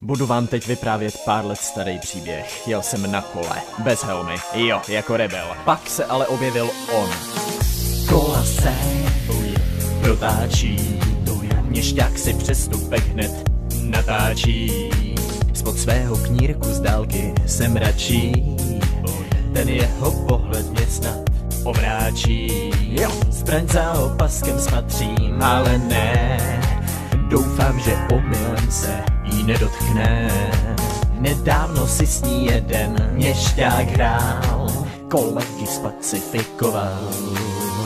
Budu vám teď vyprávět pár let starý příběh. Jel jsem na kole, bez helmy, jo, jako rebel. Pak se ale objevil on. Kola se protáčí, měšťák si přestupek hned natáčí. Spod svého knírku z dálky se mračí, ten jeho pohled mě snad omráčí. Zbraň za opaskem spatřím, ale ne, doufám, že omylem se jí nedotkne. Nedávno si s ní jeden měšťák hrál, kolegy spacifikoval.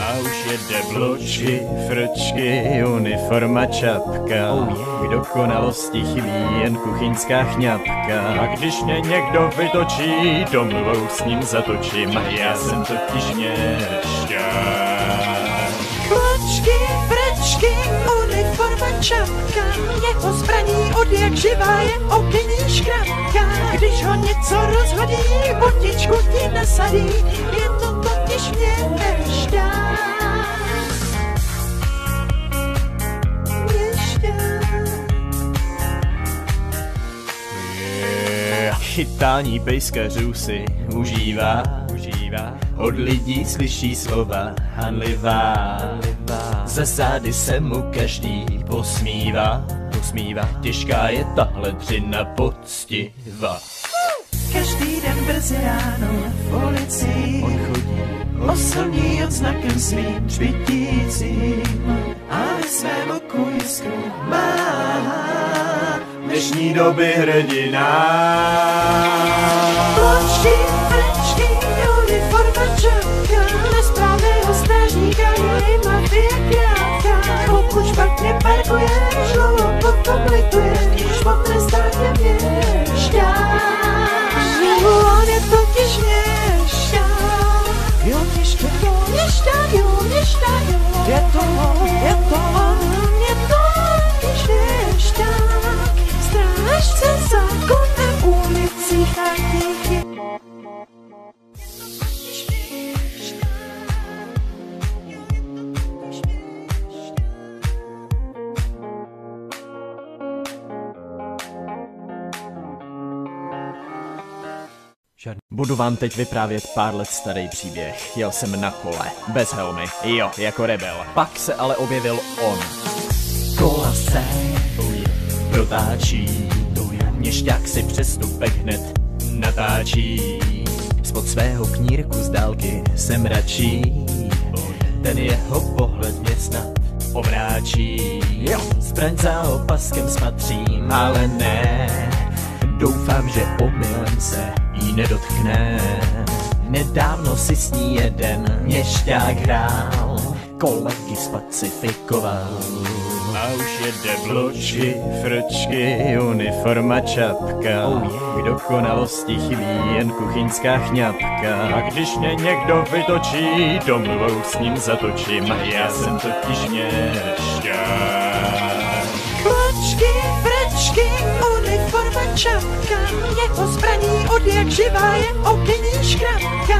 A už jede bločky, frčky, uniforma, čapka. K dokonalosti chybí jen kuchyňská chňapka. A když mě někdo vytočí, domluvou s ním zatočím. Já jsem totiž měšťák. Bločky, frčky, uniforma, čapka. Jeho zbraní od jak živá je okenní škrabka. Když ho něco rozhodí, botičku ti nasadí, je to totiž měšťák. Chytání pejskařů si užívá. Od lidí slyší slova hanlivá. Za zády se mu každý posmívá. Těžká je tahle dřina poctiva. Každý den brzy ráno v ulici On chodí oslní odznakem svým třpitícím, ale svému kujisku má dnešní doby hrdina. Bločky, frčky, uniforma, čapka. Nesprávného strážníka je mafie krátka. Pokud špatně parkuješ, dlouho potom lituješ, potrestá tě měšťák. On je totiž měšťák. Jo, měšťák, jo, měšťák, jo, měšťák, jo. Je to on, je totiž měšťák. Strážce zákona v ulicích a díky. Budu vám teď vyprávět pár let starý příběh. Jel jsem na kole, bez helmy, jo, jako rebel. Pak se ale objevil on. Kola se protáčí, měšťák si přestupek hned natáčí. Spod svého knírku z dálky se mračí, ten jeho pohled mě snad omráčí. Zbraň za opaskem spatřím, ale ne, doufám, že omylem se jí nedotkne. Nedávno si s ní jeden měšťák hrál, kolegy spacifikoval. A už jede bločky, frčky, uniforma, čapka. K dokonalosti chybí jen kuchyňská chňapka. A když mě někdo vytočí, domluvou s ním zatočím. Já jsem totiž měšťák. Bločky, frčky, uniforma, čapka. Jeho zbraní od jak živá je okenní škrabka.